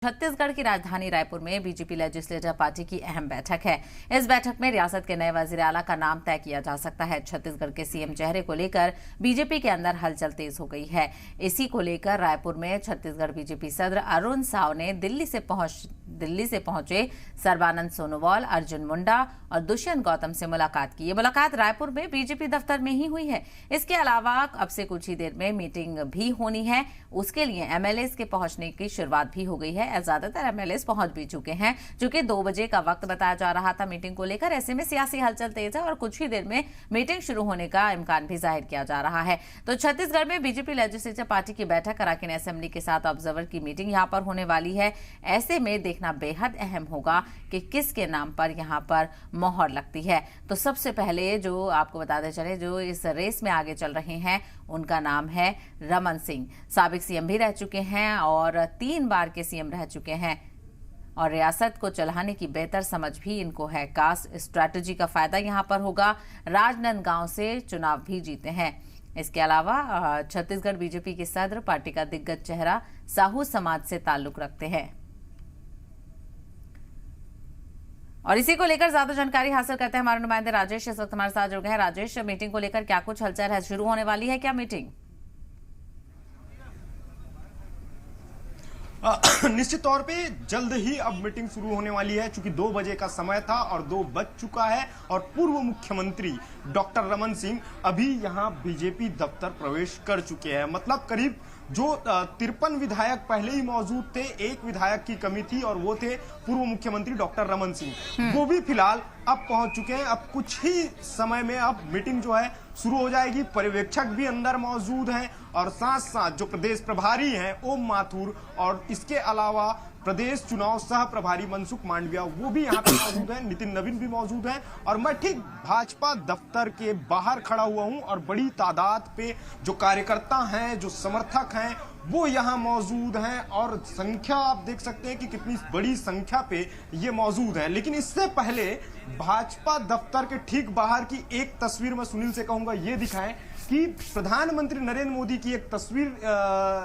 छत्तीसगढ़ की राजधानी रायपुर में बीजेपी लेजिस्लेटिव पार्टी की अहम बैठक है। इस बैठक में रियासत के नए वजीर आला का नाम तय किया जा सकता है। छत्तीसगढ़ के सीएम चेहरे को लेकर बीजेपी के अंदर हलचल तेज हो गई है। इसी को लेकर रायपुर में छत्तीसगढ़ बीजेपी सदर अरुण साव ने दिल्ली से पहुंचे सर्बानंद सोनोवाल, अर्जुन मुंडा और दुष्यंत गौतम से मुलाकात की। ये मुलाकात रायपुर में बीजेपी दफ्तर में ही हुई है। इसके अलावा अब से कुछ ही देर में मीटिंग भी होनी है। उसके लिए एमएलएस के पहुंचने की शुरुआत भी हो गई है। ज्यादातर एमएलएस पहुंच भी चुके हैं। चूंकि 2 बजे का वक्त बताया जा रहा था मीटिंग को लेकर, ऐसे में सियासी हलचल तेज है और कुछ ही देर में मीटिंग शुरू होने का इम्कान भी जाहिर किया जा रहा है। तो छत्तीसगढ़ में बीजेपी लेजिस्लेटिव पार्टी की बैठक, अराकान असेंबली के साथ ऑब्जर्वर की मीटिंग यहां पर होने वाली है। ऐसे में देखना बेहद अहम होगा कि किसके नाम पर यहां पर मोहर लगती है। तो सबसे पहले जो आपको बताते चले, जो इस रेस में आगे चल रहे हैं, उनका नाम है रमन सिंह। साबिक सीएम भी रह चुके हैं और 3 बार के सीएम रह चुके हैं और रियासत को चलाने की बेहतर समझ भी इनको है। कास्ट स्ट्रैटेजी का फायदा यहां पर होगा। राजनांदगांव से चुनाव भी जीते हैं। इसके अलावा छत्तीसगढ़ बीजेपी के सदर, पार्टी का दिग्गज चेहरा, साहू समाज से ताल्लुक रखते हैं। और इसी को लेकर ज्यादा जानकारी हासिल करते हैं हमारे नुमाइंदे राजेश इस वक्त हमारे साथ जुड़ गए हैं। राजेश, मीटिंग को लेकर क्या कुछ हलचल है? शुरू होने वाली है क्या मीटिंग? निश्चित तौर पे जल्द ही अब मीटिंग शुरू होने वाली है, क्योंकि 2 बजे का समय था और 2 बज चुका है और पूर्व मुख्यमंत्री डॉक्टर रमन सिंह अभी यहां बीजेपी दफ्तर प्रवेश कर चुके हैं। मतलब करीब जो 53 विधायक पहले ही मौजूद थे, एक विधायक की कमी थी और वो थे पूर्व मुख्यमंत्री डॉक्टर रमन सिंह। वो भी फिलहाल अब पहुंच चुके हैं। अब कुछ ही समय में अब मीटिंग जो है शुरू हो जाएगी। पर्यवेक्षक भी अंदर मौजूद हैं और साथ साथ जो प्रदेश प्रभारी हैं ओम माथुर और इसके अलावा प्रदेश चुनाव सह प्रभारी मनसुख मांडविया वो भी यहाँ पे मौजूद हैं। नितिन नवीन भी मौजूद हैं और मैं ठीक भाजपा दफ्तर के बाहर खड़ा हुआ हूं और बड़ी तादाद पे जो कार्यकर्ता हैं, जो समर्थक हैं, वो यहाँ मौजूद हैं और संख्या आप देख सकते हैं कि कितनी बड़ी संख्या पे ये मौजूद हैं। लेकिन इससे पहले भाजपा दफ्तर के ठीक बाहर की एक तस्वीर मैं सुनील से कहूंगा ये दिखाएं कि प्रधानमंत्री नरेंद्र मोदी की एक तस्वीर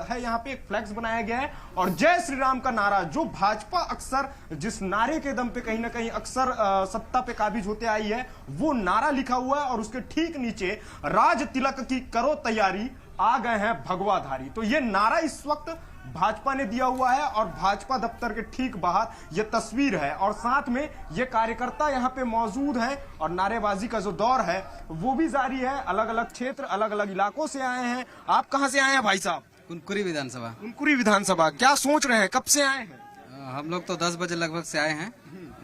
है। यहाँ पे एक फ्लैक्स बनाया गया है और जय श्री राम का नारा, जो भाजपा अक्सर जिस नारे के दम पे कहीं ना कहीं अक्सर सत्ता पे काबिज होते आई है, वो नारा लिखा हुआ है और उसके ठीक नीचे राज तिलक की करो तैयारी, आ गए हैं भगवाधारी। तो ये नारा इस वक्त भाजपा ने दिया हुआ है और भाजपा दफ्तर के ठीक बाहर ये तस्वीर है और साथ में ये कार्यकर्ता यहाँ पे मौजूद हैं और नारेबाजी का जो दौर है वो भी जारी है। अलग अलग क्षेत्र, अलग अलग इलाकों से आए हैं। आप कहाँ से आए हैं भाई साहब? कुनकुरी विधानसभा। कुनकुरी विधानसभा। क्या सोच रहे हैं, कब से आए हैं? हम लोग तो 10 बजे लगभग से आए हैं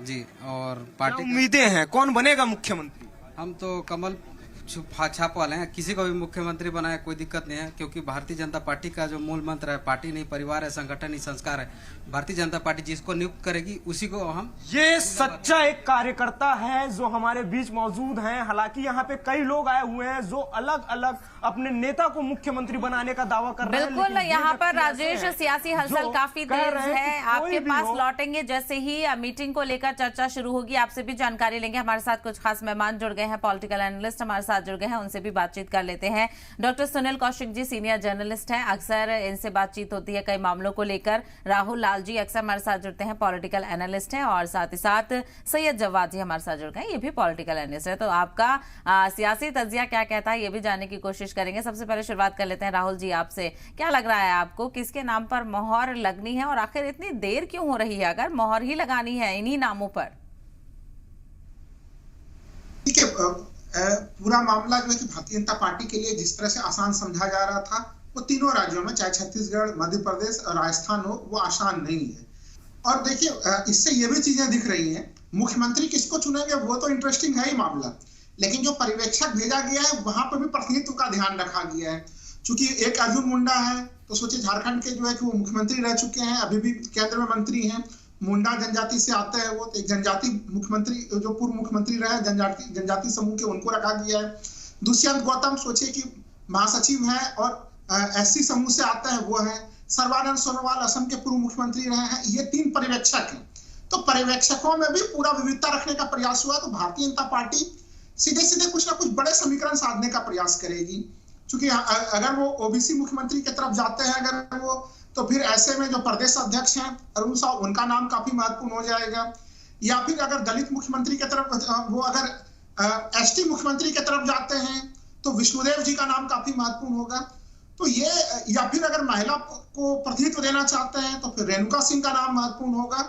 जी। और पार्टी उम्मीदें हैं, कौन बनेगा मुख्यमंत्री? हम तो कमल छाप वाले हैं। किसी को भी मुख्यमंत्री बनाए कोई दिक्कत नहीं है, क्योंकि भारतीय जनता पार्टी का जो मूल मंत्र है, पार्टी नहीं परिवार है, संगठन नहीं संस्कार है। भारतीय जनता पार्टी जिसको नियुक्त करेगी उसी को हम। ये सच्चा एक कार्यकर्ता है जो हमारे बीच मौजूद हैं। हालांकि यहाँ पे कई लोग आए हुए हैं जो अलग अलग अपने नेता को मुख्यमंत्री बनाने का दावा कर रहे हैं। बिल्कुल, यहाँ पर राजेश सियासी हलचल काफी तेज है। आपके पास लौटेंगे जैसे ही मीटिंग को लेकर चर्चा शुरू होगी, आपसे भी जानकारी लेंगे। हमारे साथ कुछ खास मेहमान जुड़ गए हैं, पॉलिटिकल एनालिस्ट हमारे साथ जुड़ गए हैं, उनसे भी बातचीत कर लेते हैं। Doctor Sunil Kaushik ji senior journalist हैं, अक्सर इनसे बातचीत होती है कई मामलों को लेकर। राहुल लाल जी अक्सर हमारे साथ जुड़ते हैं, पॉलिटिकल एनालिस्ट हैं, और साथ ही साथ सैयद जवाद जी हमारे साथ जुड़ गए, ये भी पॉलिटिकल एनालिस्ट है। तो आपका सियासी तजिया क्या कहता है ये भी जानने की कोशिश करेंगे। सबसे पहले शुरुआत कर लेते हैं राहुल जी आपसे। क्या लग रहा है आपको, किसके नाम पर मोहर लगनी है और आखिर इतनी देर क्यों हो रही है अगर मोहर ही लगानी है इन्हीं नामों पर? ठीक है, पूरा मामला जो है कि भारतीय जनता पार्टी के लिए जिस तरह से आसान समझा जा रहा था, वो तीनों राज्यों में, चाहे छत्तीसगढ़, मध्य प्रदेश और राजस्थान हो, वो आसान नहीं है। और देखिए, इससे ये भी चीजें दिख रही हैं, मुख्यमंत्री किसको चुनेंगे वो तो इंटरेस्टिंग है ही मामला, लेकिन जो पर्यवेक्षक भेजा गया है वहां पर भी प्रतिनिधित्व का ध्यान रखा गया है। चूंकि एक अर्जुन मुंडा है, तो सोचिए झारखंड के जो है कि वो मुख्यमंत्री रह चुके हैं, अभी भी केंद्र में मंत्री हैं। मुंडा जनजाति से आते हैं, वो एक जनजाति मुख्यमंत्री, जो पूर्व मुख्यमंत्री रहे जनजाति समूह के, उनको रखा गया है। दुष्यंत गौतम सोचिए कि महासचिव हैं और एससी समूह से आते हैं, वो है। सर्बानंद सोनोवाल असम के पूर्व मुख्यमंत्री रहे हैं। ये 3 पर्यवेक्षक हैं। तो पर्यवेक्षकों में भी पूरा विविधता रखने का प्रयास हुआ। तो भारतीय जनता पार्टी सीधे सीधे कुछ ना कुछ बड़े समीकरण साधने का प्रयास करेगी। क्योंकि अगर वो ओबीसी मुख्यमंत्री की तरफ जाते हैं, अगर वो तो फिर ऐसे में जो प्रदेश अध्यक्ष हैं अरुण साव, उनका नाम काफी महत्वपूर्ण हो जाएगा। या फिर अगर दलित मुख्यमंत्री की तरफ वो अगर एसटी मुख्यमंत्री की तरफ जाते हैं तो विष्णुदेव जी का नाम काफी महत्वपूर्ण होगा। तो ये, या फिर अगर महिला को प्रतिनिधित्व देना चाहते हैं तो फिर रेणुका सिंह का नाम महत्वपूर्ण होगा।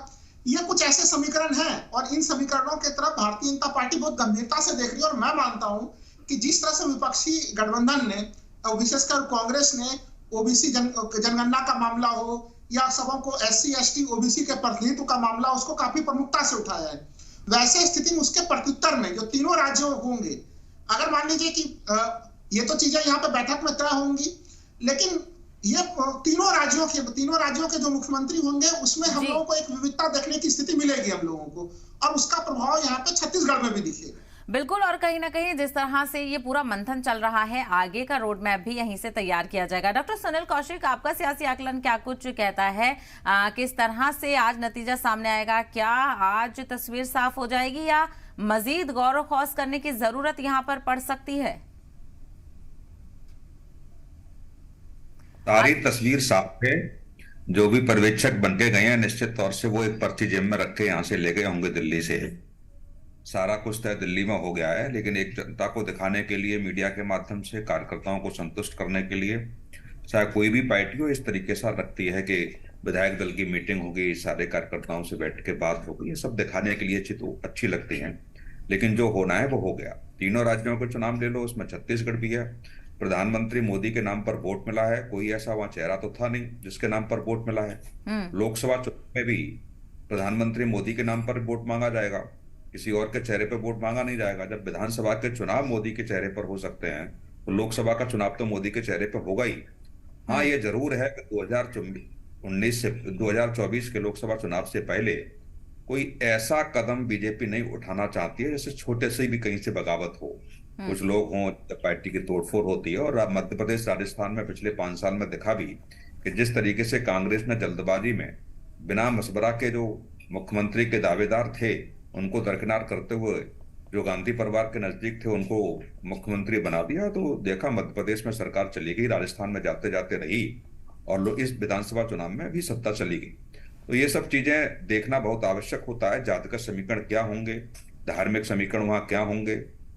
ये कुछ ऐसे समीकरण हैं और इन समीकरणों की तरफ भारतीय जनता पार्टी बहुत गंभीरता से देख रही है। और मैं मानता हूं कि जिस तरह से विपक्षी गठबंधन ने और विशेषकर कांग्रेस ने ओबीसी जनगणना का मामला हो या सबों को एससी एसटी ओबीसी के प्रतिनिधित्व का मामला, उसको काफी प्रमुखता से उठाया है। वैसे स्थिति में उसके प्रत्युत्तर में जो तीनों राज्यों होंगे, अगर मान लीजिए कि ये तो चीजें यहाँ पे बैठक में तय होंगी, लेकिन ये तीनों राज्यों के जो मुख्यमंत्री होंगे उसमें हम लोगों को एक विविधता देखने की स्थिति मिलेगी हम लोगों को, और उसका प्रभाव यहाँ पे छत्तीसगढ़ में भी दिखेगा। बिल्कुल, और कहीं ना कहीं जिस तरह से ये पूरा मंथन चल रहा है, आगे का रोड मैप भी यहीं से तैयार किया जाएगा। डॉक्टर सुनील कौशिक, आपका सियासी आकलन क्या कुछ कहता है? किस तरह से आज नतीजा सामने आएगा? क्या आज तस्वीर साफ हो जाएगी या मजीद गौर व खौस करने की जरूरत यहाँ पर पड़ सकती है? सारी तस्वीर साफ है। जो भी पर्यवेक्षक बन के गए हैं, निश्चित तौर से वो एक पर्ची जेब में रख के यहाँ से ले गए होंगे दिल्ली से। सारा कुछ तय दिल्ली में हो गया है, लेकिन एक जनता को दिखाने के लिए, मीडिया के माध्यम से कार्यकर्ताओं को संतुष्ट करने के लिए, चाहे कोई भी पार्टी हो, इस तरीके से रखती है कि विधायक दल की मीटिंग होगी, सारे कार्यकर्ताओं से बैठ के बात होगी, ये सब दिखाने के लिए अच्छी लगती है। लेकिन जो होना है वो हो गया। तीनों राज्यों के चुनाव ले लो, उसमें छत्तीसगढ़ भी है। प्रधानमंत्री मोदी के नाम पर वोट मिला है, कोई ऐसा वहां चेहरा तो था नहीं जिसके नाम पर वोट मिला है। लोकसभा चुनाव में भी प्रधानमंत्री मोदी के नाम पर वोट मांगा जाएगा, किसी और के चेहरे पर वोट मांगा नहीं जाएगा। जब विधानसभा के चुनाव मोदी के चेहरे पर हो सकते हैं तो लोकसभा का चुनाव तो मोदी के चेहरे पर होगा ही। हाँ, ये जरूर है कि 2024 के लोकसभा चुनाव से पहले कोई ऐसा कदम बीजेपी नहीं उठाना चाहती है जैसे छोटे से भी कहीं से बगावत हो, कुछ लोग हों, पार्टी की तोड़फोड़ होती है। और मध्य प्रदेश, राजस्थान में पिछले 5 साल में देखा भी कि जिस तरीके से कांग्रेस ने जल्दबाजी में बिना मशवरा के जो मुख्यमंत्री के दावेदार थे उनको दरकिनार करते हुए जो गांधी परिवार के नजदीक थे उनको मुख्यमंत्री बना दिया, तो देखा मध्य प्रदेश में सरकार चली गई, राजस्थान में जाते जाते रही और इस विधानसभा चुनाव में भी सत्ता चली गई। तो ये सब चीजें देखना बहुत आवश्यक होता है। जातिगत समीकरण क्या होंगे, धार्मिक समीकरण वहां क्या होंगे।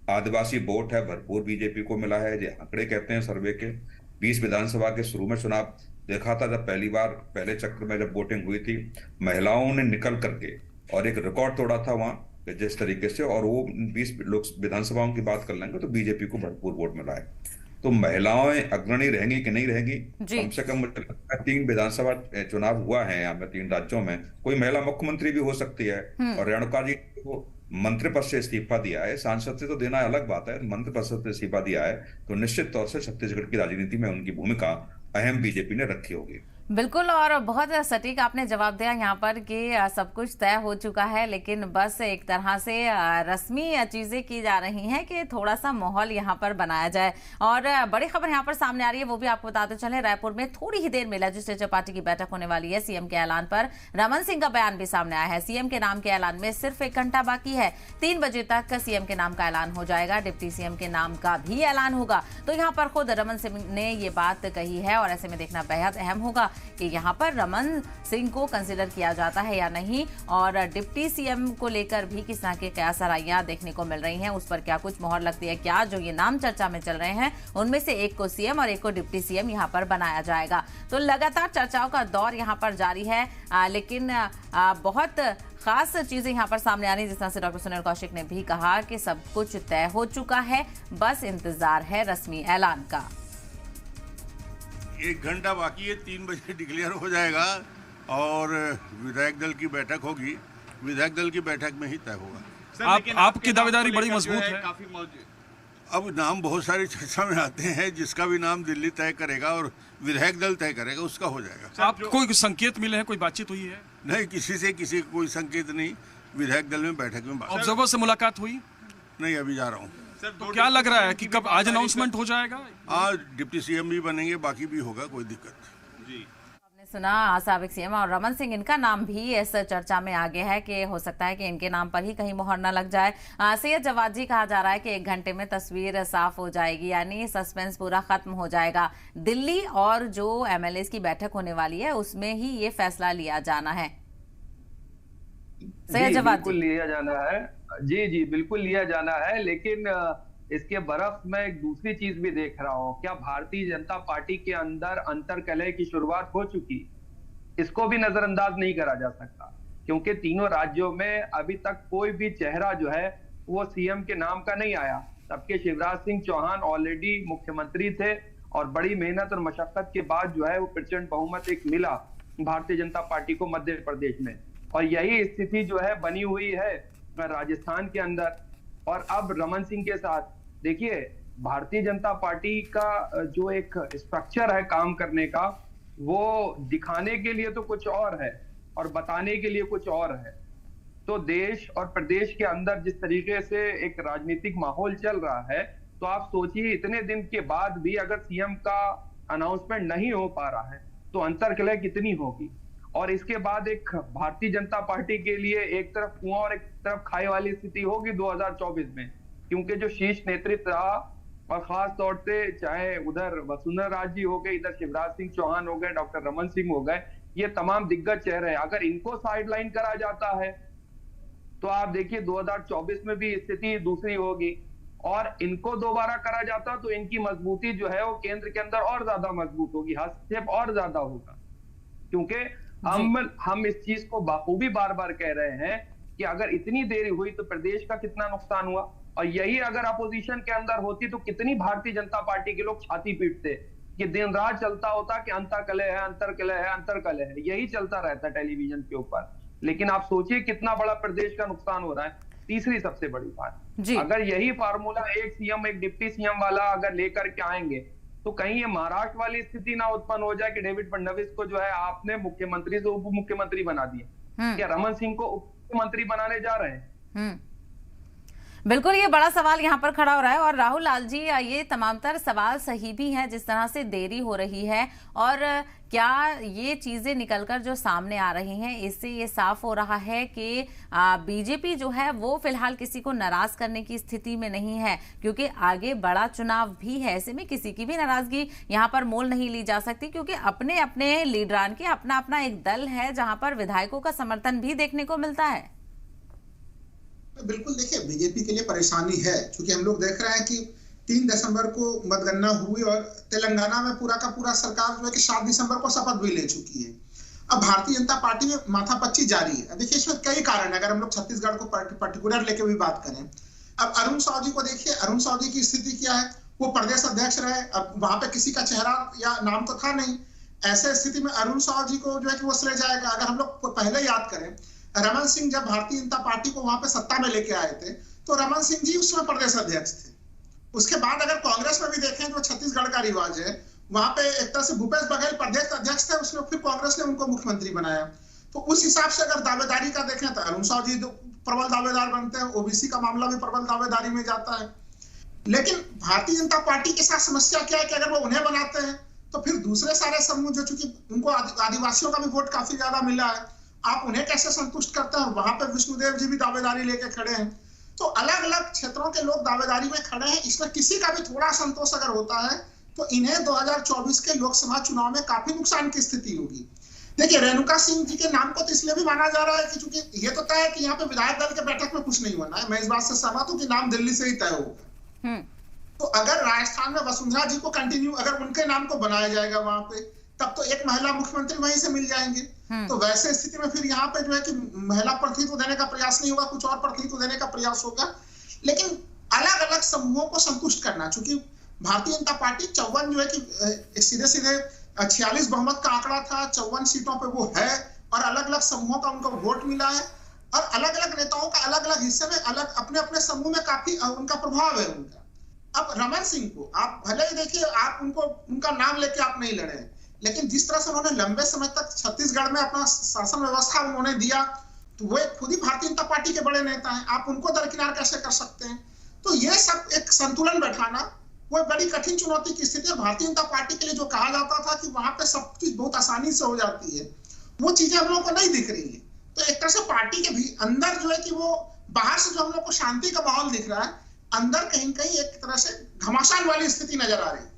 आदिवासी वोट है, भरपूर बीजेपी को मिला है, जो आंकड़े कहते हैं सर्वे के। 20 विधानसभा के शुरू में चुनाव देखा था, जब पहले चक्र में जब वोटिंग हुई थी, महिलाओं ने निकल करके और एक रिकॉर्ड तोड़ा था वहां जिस तरीके से, और वो 20 लोक विधानसभाओं की बात कर लेंगे तो बीजेपी को भरपूर वोट मिला है। तो महिलाएं अग्रणी रहेंगी कि नहीं रहेंगी, कम से कम मुझे लगता है 3 विधानसभा चुनाव हुआ है यहाँ पे 3 राज्यों में, कोई महिला मुख्यमंत्री भी हो सकती है। और रेणुका जी को मंत्री पद से इस्तीफा दिया है, सांसद से तो देना अलग बात है, मंत्री पद से इस्तीफा दिया है, तो निश्चित तौर से छत्तीसगढ़ की राजनीति में उनकी भूमिका अहम बीजेपी ने रखी होगी। बिल्कुल, और बहुत सटीक आपने जवाब दिया यहाँ पर कि सब कुछ तय हो चुका है, लेकिन बस एक तरह से रस्मी चीजें की जा रही हैं कि थोड़ा सा माहौल यहाँ पर बनाया जाए। और बड़ी खबर यहाँ पर सामने आ रही है, वो भी आपको बताते चले। रायपुर में थोड़ी ही देर में लेजिस्लेटिव पार्टी की बैठक होने वाली है। सीएम के ऐलान पर रमन सिंह का बयान भी सामने आया है। सीएम के नाम के ऐलान में सिर्फ 1 घंटा बाकी है, 3 बजे तक सीएम के नाम का ऐलान हो जाएगा। डिप्टी सीएम के नाम का भी ऐलान होगा। तो यहाँ पर खुद रमन सिंह ने ये बात कही है, और ऐसे में देखना बेहद अहम होगा कि यहाँ पर रमन सिंह को कंसीडर किया जाता है या नहीं, और डिप्टी सीएम को लेकर भी किस तरह की कयासराइयां देखने को मिल रही हैं, उस पर क्या कुछ मोहर लगती है। क्या जो ये नाम चर्चा में चल रहे हैं उनमें से एक को सीएम और एक को डिप्टी सीएम यहाँ पर बनाया जाएगा। तो लगातार चर्चाओं का दौर यहाँ पर जारी है, लेकिन बहुत खास चीजें यहाँ पर सामने आ रही, जिस तरह से डॉक्टर सुनील कौशिक ने भी कहा कि सब कुछ तय हो चुका है, बस इंतजार है रस्मी ऐलान का। 1 घंटा बाकी है, 3 बजे डिक्लेयर हो जाएगा और विधायक दल की बैठक होगी। विधायक दल की बैठक में ही तय होगा। आपकी दावेदारी बड़ी मजबूत है। अब नाम बहुत सारी चर्चा में आते हैं, जिसका भी नाम दिल्ली तय करेगा और विधायक दल तय करेगा, उसका हो जाएगा। आप कोई संकेत मिले हैं, कोई बातचीत हुई है? नहीं, किसी को कोई संकेत नहीं। विधायक दल में बैठक में ऑब्जर्वर से मुलाकात हुई? नहीं, अभी जा रहा हूँ। तो क्या लग रहा है कि कब आज अनाउंसमेंट हो जाएगा? आज डिप्टी सीएम भी बनेंगे, बाकी भी होगा, कोई दिक्कत। सुना साबिक सीएम और रमन सिंह, इनका नाम भी इस चर्चा में आगे है कि हो सकता है कि इनके नाम पर ही कहीं मोहर न लग जाए। सैयद जवाद जी, कहा जा रहा है कि 1 घंटे में तस्वीर साफ हो जाएगी, यानी सस्पेंस पूरा खत्म हो जाएगा। दिल्ली और जो एमएलएस की बैठक होने वाली है उसमें ही ये फैसला लिया जाना है। सैयद जवाद बिल्कुल लिया जाना है। जी बिल्कुल लिया जाना है, लेकिन इसके बरफ में एक दूसरी चीज भी देख रहा हूं। क्या भारतीय जनता पार्टी के अंदर अंतर्कलह की शुरुआत हो चुकी? इसको भी नजरअंदाज नहीं करा जा सकता, क्योंकि तीनों राज्यों में अभी तक कोई भी चेहरा जो है वो सीएम के नाम का नहीं आया। तबके शिवराज सिंह चौहान ऑलरेडी मुख्यमंत्री थे और बड़ी मेहनत और मशक्कत के बाद जो है वो प्रचंड बहुमत एक मिला भारतीय जनता पार्टी को मध्य प्रदेश में, और यही स्थिति जो है बनी हुई है राजस्थान के अंदर। और अब रमन सिंह के साथ देखिए, भारतीय जनता पार्टी का जो एक स्ट्रक्चर है काम करने का, वो दिखाने के लिए तो कुछ और है और बताने के लिए कुछ और है। तो देश और प्रदेश के अंदर जिस तरीके से एक राजनीतिक माहौल चल रहा है, तो आप सोचिए इतने दिन के बाद भी अगर सीएम का अनाउंसमेंट नहीं हो पा रहा है तो अंतर्कलह कितनी होगी। और इसके बाद एक भारतीय जनता पार्टी के लिए एक तरफ कुआं और एक तरफ खाई वाली स्थिति होगी 2024 में, क्योंकि जो शीर्ष नेतृत्व रहा, और खास तौर से चाहे उधर वसुंधरा राजे जी हो गए, इधर शिवराज सिंह चौहान हो गए, डॉक्टर रमन सिंह हो गए, ये तमाम दिग्गज चेहरे हैं। अगर इनको साइडलाइन करा जाता है तो आप देखिए 2024 में भी स्थिति दूसरी होगी, और इनको दोबारा करा जाता तो इनकी मजबूती जो है वो केंद्र के अंदर और ज्यादा मजबूत होगी, हस्तक्षेप और ज्यादा होगा। क्योंकि हम इस चीज को बाखूबी बार बार कह रहे हैं कि अगर इतनी देरी हुई तो प्रदेश का कितना नुकसान हुआ, और यही अगर अपोजिशन के अंदर होती तो कितनी भारतीय जनता पार्टी के लोग छाती पीटते कि दिन रात चलता होता कि अंतर्कलह है, अंतर्कलह है, अंतर्कलह है, यही चलता रहता टेलीविजन के ऊपर। लेकिन आप सोचिए कितना बड़ा प्रदेश का नुकसान हो रहा है। तीसरी सबसे बड़ी बात, अगर यही फार्मूला एक सीएम एक डिप्टी सीएम वाला अगर लेकर के आएंगे तो कहीं ये महाराष्ट्र वाली स्थिति ना उत्पन्न हो जाए कि डेविड फडणवीस को जो है आपने मुख्यमंत्री से उप मुख्यमंत्री बना दिया, क्या रमन सिंह को उप मुख्यमंत्री बनाने जा रहे हैं? बिल्कुल, ये बड़ा सवाल यहाँ पर खड़ा हो रहा है। और राहुल लाल जी, ये तमाम तर सवाल सही भी हैं जिस तरह से देरी हो रही है, और क्या ये चीजें निकलकर जो सामने आ रही हैं इससे ये साफ हो रहा है कि बीजेपी जो है वो फिलहाल किसी को नाराज करने की स्थिति में नहीं है, क्योंकि आगे बड़ा चुनाव भी है। ऐसे में किसी की भी नाराजगी यहाँ पर मोल नहीं ली जा सकती, क्योंकि अपने अपने लीडरान के अपना अपना एक दल है जहां पर विधायकों का समर्थन भी देखने को मिलता है। बिल्कुल, देखिए बीजेपी के लिए परेशानी है, क्योंकि हम लोग देख रहे हैं कि 3 दिसंबर को मतगणना हुई और तेलंगाना में पूरा का पूरा सरकार जो है कि 7 दिसंबर को शपथ भी ले चुकी है। अब भारतीय जनता पार्टी में माथापच्ची जारी है। देखिए इसमें कई कारण है, अगर हम लोग छत्तीसगढ़ को पर्टिकुलर लेके भी बात करें। अब अरुण साव जी को देखिए, अरुण साव जी की स्थिति क्या है, वो प्रदेश अध्यक्ष रहे, अब वहां पे किसी का चेहरा या नाम तो था नहीं। ऐसे स्थिति में अरुण साव जी को जो है कि वो श्रेय जाएगा। अगर हम लोग पहले याद करें, रमन सिंह जब भारतीय जनता पार्टी को वहां पे सत्ता में लेके आए थे तो रमन सिंह जी उसमें प्रदेश अध्यक्ष थे। उसके बाद अगर कांग्रेस में भी देखें, जो छत्तीसगढ़ का रिवाज है, वहां पे एक तरह से भूपेश बघेल प्रदेश अध्यक्ष थे, उसमें फिर कांग्रेस ने उनको मुख्यमंत्री बनाया। तो उस हिसाब से अगर दावेदारी का देखें तो अरुण साव जी प्रबल दावेदार बनते हैं, ओबीसी का मामला भी प्रबल दावेदारी में जाता है। लेकिन भारतीय जनता पार्टी के साथ समस्या क्या है कि अगर वो उन्हें बनाते हैं तो फिर दूसरे सारे समूह जो चूंकि उनको आदिवासियों का भी वोट काफी ज्यादा मिला है, आप उन्हें कैसे संतुष्ट करते हैं? वहां पे विष्णुदेव जी भी दावेदारी लेके खड़े हैं। तो अलग अलग क्षेत्रों के लोग दावेदारी में खड़े हैं। इसमें किसी का भी थोड़ा संतोष अगर होता है तो इन्हें 2024 के लोकसभा चुनाव में काफी नुकसान की स्थिति होगी। देखिए रेणुका सिंह जी के नाम को तो इसलिए भी माना जा रहा है कि चूंकि ये तो तय है कि यहाँ पे विधायक दल के बैठक में कुछ नहीं होना है। मैं इस बात से सहमत हूँ कि नाम दिल्ली से ही तय होगा। तो अगर राजस्थान में वसुंधरा जी को कंटिन्यू अगर उनके नाम को बनाया जाएगा वहां पे, तब तो एक महिला मुख्यमंत्री वहीं से मिल जाएंगे। तो वैसे स्थिति में फिर यहाँ पे जो है कि महिला प्रतिनिधित्व देने का प्रयास नहीं होगा, कुछ और प्रतिनिधित्व देने का प्रयास होगा। लेकिन अलग अलग समूहों को संतुष्ट करना, चूंकि भारतीय जनता पार्टी 54 जो है कि सीधे सीधे 46 बहुमत का आंकड़ा था, 54 सीटों पे वो है, और अलग अलग समूहों का उनको वोट मिला है, और अलग अलग नेताओं का अलग अलग हिस्से में अलग अपने अपने समूह में काफी उनका प्रभाव है उनका। अब रमन सिंह को आप भले ही देखिए, आप उनको उनका नाम लेके आप नहीं लड़े, लेकिन जिस तरह से उन्होंने लंबे समय तक छत्तीसगढ़ में अपना शासन व्यवस्था उन्होंने दिया, तो वो खुद ही भारतीय जनता पार्टी के बड़े नेता हैं, आप उनको दरकिनार कैसे कर सकते हैं? तो ये सब एक संतुलन बैठाना वो बड़ी कठिन चुनौती की स्थिति है। भारतीय जनता पार्टी के लिए जो कहा जाता था कि वहां पे सब चीज बहुत आसानी से हो जाती है, वो चीजें हम लोगों को नहीं दिख रही है। तो एक तरह से पार्टी के भी अंदर जो है कि वो बाहर से जो हम लोग को शांति का माहौल दिख रहा है, अंदर कहीं कहीं एक तरह से घमासान वाली स्थिति नजर आ रही है।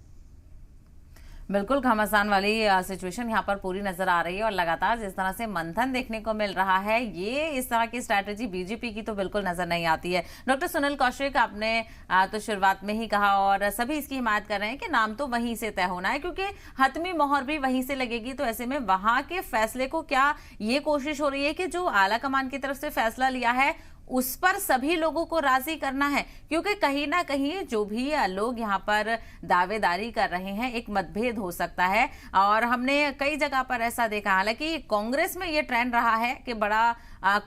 बिल्कुल घमासान वाली सिचुएशन यहाँ पर पूरी नजर आ रही है और लगातार जिस तरह से मंथन देखने को मिल रहा है, ये इस तरह की स्ट्रैटेजी बीजेपी की तो बिल्कुल नजर नहीं आती है। डॉक्टर सुनील कौशिक, आपने तो शुरुआत में ही कहा और सभी इसकी हिमायत कर रहे हैं कि नाम तो वहीं से तय होना है, क्योंकि हतमी मोहर भी वहीं से लगेगी। तो ऐसे में वहां के फैसले को क्या ये कोशिश हो रही है कि जो आला कमान की तरफ से फैसला लिया है उस पर सभी लोगों को राजी करना है? क्योंकि कहीं ना कहीं जो भी लोग यहाँ पर दावेदारी कर रहे हैं, एक मतभेद हो सकता है और हमने कई जगह पर ऐसा देखा। हालांकि कांग्रेस में ये ट्रेंड रहा है कि बड़ा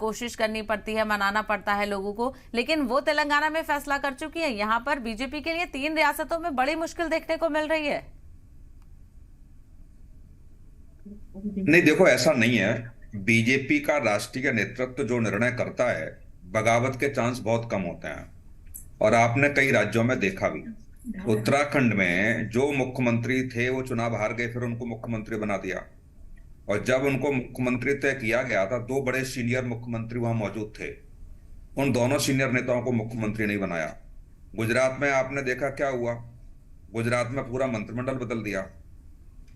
कोशिश करनी पड़ती है, मनाना पड़ता है लोगों को, लेकिन वो तेलंगाना में फैसला कर चुकी है। यहाँ पर बीजेपी के लिए 3 रियासतों में बड़ी मुश्किल देखने को मिल रही है। नहीं, देखो ऐसा नहीं है। बीजेपी का राष्ट्रीय नेतृत्व जो निर्णय करता है, बगावत के चांस बहुत कम होते हैं और आपने कई राज्यों में देखा भी। उत्तराखंड में जो मुख्यमंत्री थे वो चुनाव हार गए, फिर उनको मुख्यमंत्री बना दिया और जब उनको मुख्यमंत्री तय किया गया था, 2 बड़े सीनियर मुख्यमंत्री वहां मौजूद थे, उन दोनों सीनियर नेताओं को मुख्यमंत्री नहीं बनाया। गुजरात में आपने देखा क्या हुआ, गुजरात में पूरा मंत्रिमंडल बदल दिया।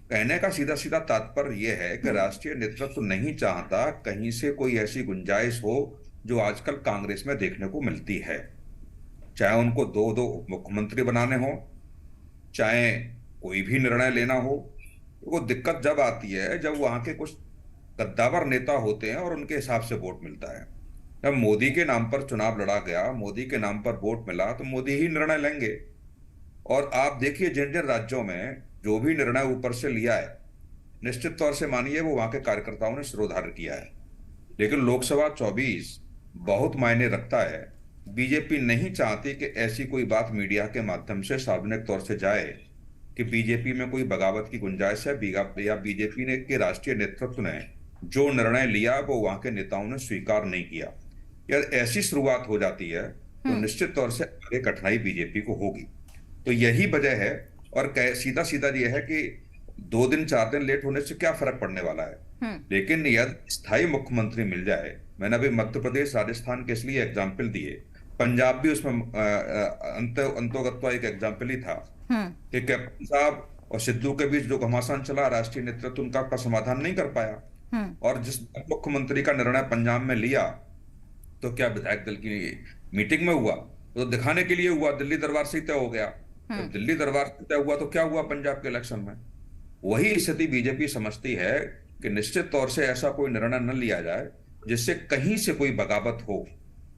कहने का सीधा सीधा तात्पर्य यह है कि राष्ट्रीय नेतृत्व नहीं चाहता कहीं से कोई ऐसी गुंजाइश हो जो आजकल कांग्रेस में देखने को मिलती है, चाहे उनको 2 मुख्यमंत्री बनाने हो, चाहे कोई भी निर्णय लेना हो। वो दिक्कत जब आती है जब वहां के कुछ कद्दावर नेता होते हैं और उनके हिसाब से वोट मिलता है। जब मोदी के नाम पर चुनाव लड़ा गया, मोदी के नाम पर वोट मिला, तो मोदी ही निर्णय लेंगे। और आप देखिए जिन जिन राज्यों में जो भी निर्णय ऊपर से लिया है, निश्चित तौर से मानिए वो वहां के कार्यकर्ताओं ने सिरोधार्य किया है। लेकिन लोकसभा 24 बहुत मायने रखता है। बीजेपी नहीं चाहती कि ऐसी कोई बात मीडिया के माध्यम से सार्वजनिक तौर से जाए कि बीजेपी में कोई बगावत की गुंजाइश है या बीजेपी ने के राष्ट्रीय नेतृत्व ने जो निर्णय लिया वो वहां के नेताओं ने स्वीकार नहीं किया। यार ऐसी शुरुआत हो जाती है तो निश्चित तौर से आगे कठिनाई बीजेपी को होगी। तो यही वजह है। और सीधा सीधा ये है कि 2 दिन 4 दिन लेट होने से क्या फर्क पड़ने वाला है। लेकिन यदि स्थायी मुख्यमंत्री मिल जाए, मैंने अभी मध्य प्रदेश राजस्थान के इसलिए एग्जाम्पल दिए, पंजाब भी उसमें अंतोगत्वा एक एग्जाम्पल ही था कि कैप्टन साहब और सिद्धू के बीच जो घमासान चला, राष्ट्रीय नेतृत्व उनका समाधान नहीं कर पाया। और जिस मुख्यमंत्री का निर्णय पंजाब में लिया तो क्या विधायक दल की मीटिंग में हुआ, तो दिखाने के लिए हुआ, दिल्ली दरबार से तय हो गया। जब दिल्ली दरबार से तय हुआ तो क्या हुआ पंजाब के इलेक्शन में। वही स्थिति बीजेपी समझती है कि निश्चित तौर से ऐसा कोई निर्णय न लिया जाए जिससे कहीं से कोई बगावत हो।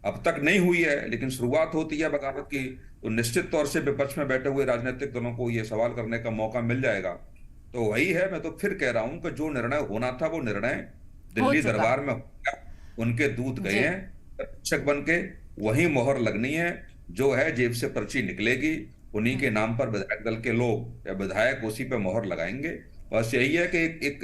अब तक नहीं हुई है, लेकिन शुरुआत होती है बगावत की तो निश्चित तौर से विपक्ष में बैठे हुए राजनीतिक दलों को यह सवाल करने का मौका मिल जाएगा। तो वही है, मैं तो फिर कह रहा हूं कि जो निर्णय होना था वो निर्णय दिल्ली दरबार में हो गया। उनके दूत गए हैं रक्षक बन के, वही मोहर लगनी है। जो है जेब से पर्ची निकलेगी, उन्हीं के नाम पर विधायक दल के लोग या विधायक उसी पे मोहर लगाएंगे। बस यही है कि एक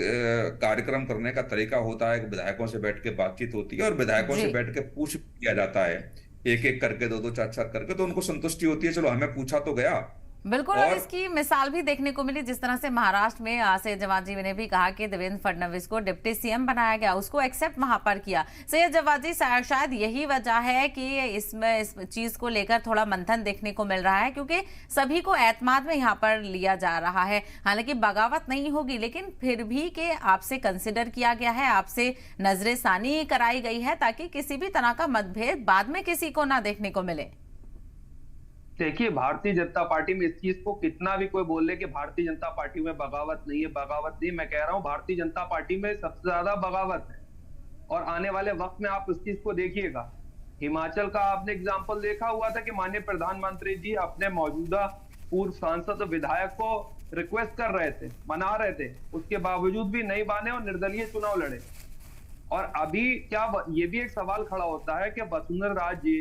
कार्यक्रम करने का तरीका होता है कि विधायकों से बैठ के बातचीत होती है और विधायकों से बैठ के पूछ किया जाता है, एक एक करके 2-2 4-4 करके, तो उनको संतुष्टि होती है, चलो हमें पूछा तो गया। बिल्कुल। और इसकी मिसाल भी देखने को मिली, जिस तरह से महाराष्ट्र में सैयद जवाद जी ने भी कहा कि देवेंद्र फडणवीस को डिप्टी सीएम बनाया गया, उसको एक्सेप्ट वहां पर किया सैयद जवाद जी। शायद यही वजह है कि इसमें इस चीज को लेकर थोड़ा मंथन देखने को मिल रहा है, क्योंकि सभी को एतमाद में यहाँ पर लिया जा रहा है। हालांकि बगावत नहीं होगी, लेकिन फिर भी कि आपसे कंसिडर किया गया है, आपसे नजरेसानी कराई गई है, ताकि किसी भी तरह का मतभेद बाद में किसी को ना देखने को मिले। देखिए, भारतीय जनता पार्टी में इस चीज को कितना भी कोई बोल ले कि भारतीय जनता पार्टी में बगावत नहीं है, बगावत नहीं, मैं कह रहा हूं भारतीय जनता पार्टी में सबसे ज्यादा बगावत है। और आने वाले वक्त में आप उस चीज को देखिएगा। हिमाचल का आपने एग्जाम्पल देखा हुआ था कि माननीय प्रधानमंत्री जी अपने मौजूदा पूर्व सांसद विधायक को रिक्वेस्ट कर रहे थे, मना रहे थे, उसके बावजूद भी नहीं माने और निर्दलीय चुनाव लड़े। और अभी क्या ये भी एक सवाल खड़ा होता है कि वसुंधरा राजे जी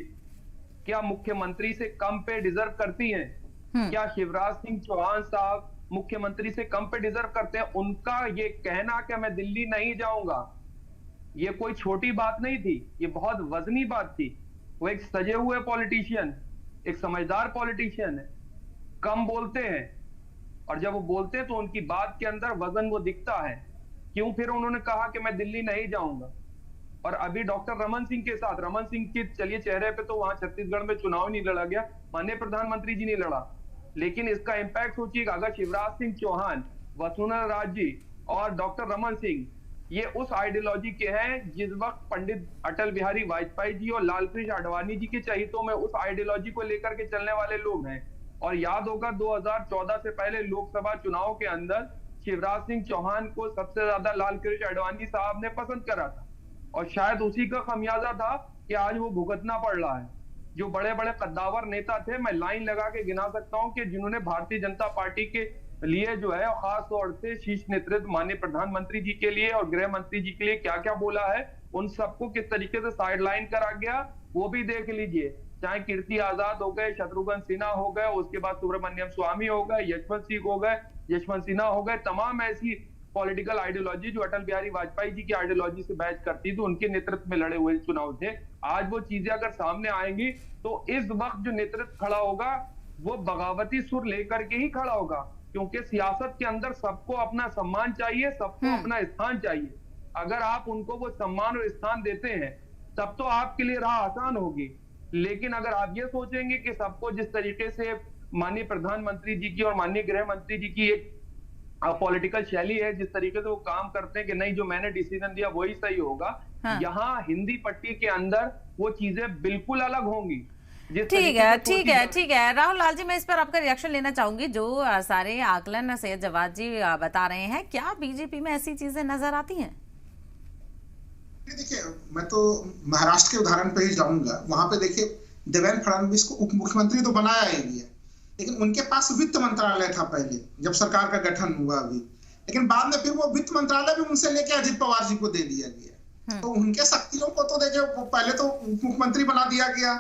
क्या मुख्यमंत्री से कम पे डिजर्व करती हैं? क्या शिवराज सिंह चौहान साहब मुख्यमंत्री से कम पे डिजर्व करते हैं? उनका ये कहना कि मैं दिल्ली नहीं जाऊंगा, ये कोई छोटी बात नहीं थी, ये बहुत वजनी बात थी। वो एक सजे हुए पॉलिटिशियन, एक समझदार पॉलिटिशियन है। कम बोलते हैं, और जब वो बोलते हैं तो उनकी बात के अंदर वजन वो दिखता है। क्यों फिर उन्होंने कहा कि मैं दिल्ली नहीं जाऊंगा? और अभी डॉक्टर रमन सिंह के साथ, रमन सिंह के चलिए चेहरे पे तो वहां छत्तीसगढ़ में चुनाव नहीं लड़ा गया, माननीय प्रधानमंत्री जी ने लड़ा, लेकिन इसका इंपैक्ट सोचिएगा अगर शिवराज सिंह चौहान, वसुंधरा राजे जी और डॉक्टर रमन सिंह ये उस आइडियोलॉजी के हैं जिस वक्त पंडित अटल बिहारी वाजपेयी जी और लाल कृष्ण आडवाणी जी के चहितों में उस आइडियोलॉजी को लेकर के चलने वाले लोग हैं। और याद होगा 2014 से पहले लोकसभा चुनाव के अंदर शिवराज सिंह चौहान को सबसे ज्यादा लाल कृष्ण आडवाणी साहब ने पसंद करा था, और शायद उसी का खमियाजा था कि आज वो भुगतना पड़ रहा है। जो बड़े बड़े कद्दावर नेता थे, मैं लाइन लगा के गिना सकता हूं कि जिन्होंने भारतीय जनता पार्टी के लिए जो है खास तौर से शीर्ष नेतृत्व माननीय प्रधानमंत्री जी के लिए और गृह मंत्री जी के लिए क्या क्या बोला है, उन सबको किस तरीके से साइडलाइन करा गया वो भी देख लीजिए। चाहे कीर्ति आजाद हो गए, शत्रुघ्न सिन्हा हो गए, उसके बाद सुब्रमण्यम स्वामी हो गए, यशवंत सिंह हो गए, यशवंत सिन्हा हो गए, तमाम ऐसी पॉलिटिकल आइडियोलॉजी जो अटल बिहारी वाजपेयी जी की आइडियोलॉजी से बैच करती थी, उनके नेतृत्व में लड़े हुए चुनाव थे। आज वो चीजें अगर सामने आएंगी तो इस वक्त जो नेतृत्व खड़ा होगा वो बगावती सुर लेकर के ही खड़ा होगा, क्योंकि सियासत के अंदर सबको अपना सम्मान चाहिए, सबको अपना स्थान चाहिए। अगर आप उनको वो सम्मान और स्थान देते हैं तब तो आपके लिए राह आसान होगी, लेकिन अगर आप ये सोचेंगे कि सबको जिस तरीके से माननीय प्रधानमंत्री जी की और माननीय गृह मंत्री जी की एक पॉलिटिकल शैली है, जिस तरीके से वो काम करते हैं कि नहीं जो मैंने डिसीजन दिया वही सही होगा, यहाँ हिंदी पट्टी के अंदर वो चीजें बिल्कुल अलग होंगी। ठीक है राहुल लाल जी, मैं इस पर आपका रिएक्शन लेना चाहूंगी। जो सारे आकलन सैयद जवाद जी बता रहे हैं, क्या बीजेपी में ऐसी चीजें नजर आती हैं? देखिए, मैं तो महाराष्ट्र के उदाहरण पे ही जाऊंगा। वहां पे देखिए देवेंद्र फडणवीस को उप मुख्यमंत्री तो बनाया ही गया, लेकिन उनके पास वित्त मंत्रालय था पहले जब सरकार का गठन हुआ अभी, लेकिन बाद में फिर वो वित्त मंत्रालय भी उनसे लेके अजित पवार जी को दे दिया गया। तो उनके शक्तियों को तो देखिए पहले तो उप मुख्यमंत्री बना दिया गया,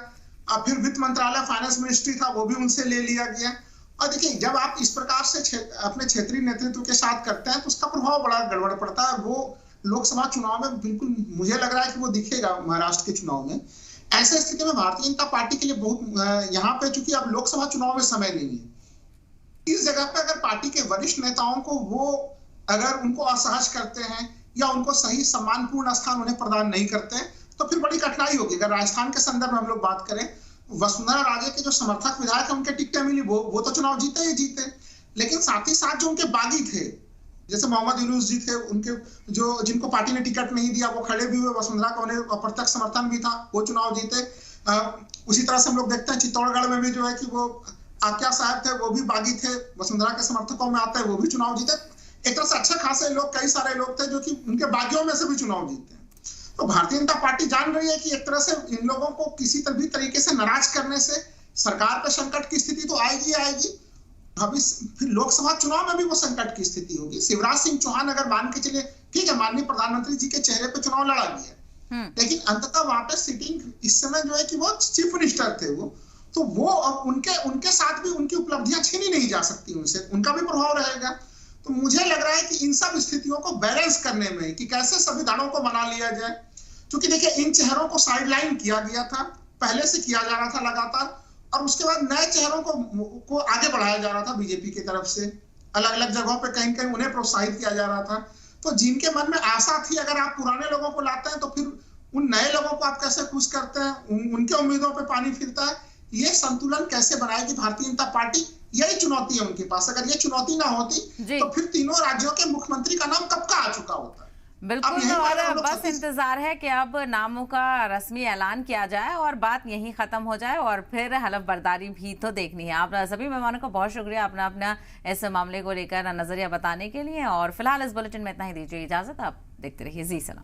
और फिर वित्त मंत्रालय फाइनेंस मिनिस्ट्री था वो भी उनसे ले लिया गया। और देखिए जब आप इस प्रकार से अपने क्षेत्रीय नेतृत्व के साथ करते हैं तो उसका प्रभाव बड़ा गड़बड़ पड़ता है। वो लोकसभा चुनाव में बिल्कुल मुझे लग रहा है कि वो दिखेगा महाराष्ट्र के चुनाव में। ऐसे स्थिति में भारतीय जनता पार्टी के लिए बहुत यहाँ पे चूंकि अब लोकसभा चुनाव में समय नहीं है, इस जगह पे अगर पार्टी के वरिष्ठ नेताओं को वो अगर उनको असहज करते हैं या उनको सही सम्मानपूर्ण स्थान उन्हें प्रदान नहीं करते हैं तो फिर बड़ी कठिनाई होगी। अगर राजस्थान के संदर्भ में हम लोग बात करें, वसुंधरा राजे के जो समर्थक विधायक है उनके टिकटें मिली, वो तो चुनाव जीते ही जीते, लेकिन साथ ही साथ जो उनके बागी थे जैसे मोहम्मद यूनुस जी थे, उनके जो जिनको पार्टी ने टिकट नहीं दिया वो खड़े भी हुए, वसुंधरा का उन्हें अप्रत्यक्ष समर्थन भी था, वो चुनाव जीते। उसी तरह से हम लोग देखते हैं चित्तौड़गढ़ में भी जो है कि वो आक्या साहब थे, वो भी बागी थे, वसुंधरा के समर्थकों में आते हैं, वो भी चुनाव जीते। एक तरह से अच्छे खासे लोग, कई सारे लोग थे जो कि उनके बागियों में से भी चुनाव जीते हैं। तो भारतीय जनता पार्टी जान रही है कि एक तरह से इन लोगों को किसी भी तरीके से नाराज करने से सरकार पर संकट की स्थिति तो आएगी आएगी, अभी फिर लोकसभा चुनाव में भी वो संकट की स्थिति होगी। शिवराज सिंह चौहान अगर मान के चलिए ठीक है, माननीय प्रधानमंत्री जी के चेहरे पे चुनाव लड़ा गया, लेकिन अंततः वहां पे सिटिंग इस समय जो है कि वो चीफ मिनिस्टर थे, वो अब उनके साथ भी उनकी उपलब्धियां छीनी नहीं जा सकती उनसे, उनका भी प्रभाव रहेगा। तो मुझे लग रहा है कि इन सब स्थितियों को बैलेंस करने में कि कैसे सभी दलों को बना लिया जाए, क्योंकि देखिए इन चेहरों को साइडलाइन किया गया था, पहले से किया जा रहा था लगातार, और उसके बाद नए चेहरों को आगे बढ़ाया जा रहा था बीजेपी की तरफ से, अलग अलग जगहों पे कहीं कहीं उन्हें प्रोत्साहित किया जा रहा था। तो जिनके मन में आशा थी, अगर आप पुराने लोगों को लाते हैं तो फिर उन नए लोगों को आप कैसे खुश करते हैं, उनके उम्मीदों पे पानी फिरता है। ये संतुलन कैसे बनाएगी भारतीय जनता पार्टी, यही चुनौती है उनके पास। अगर ये चुनौती ना होती तो फिर तीनों राज्यों के मुख्यमंत्री का नाम कब का आ चुका होता। बिल्कुल, और बस इंतजार है कि अब नामों का रस्मी ऐलान किया जाए और बात यहीं खत्म हो जाए, और फिर हलफ बर्दारी भी तो देखनी है। आप सभी मेहमानों का बहुत शुक्रिया अपना इस मामले को लेकर नजरिया बताने के लिए, और फिलहाल इस बुलेटिन में इतना ही, दीजिए इजाजत। आप देखते रहिए जी सलाम।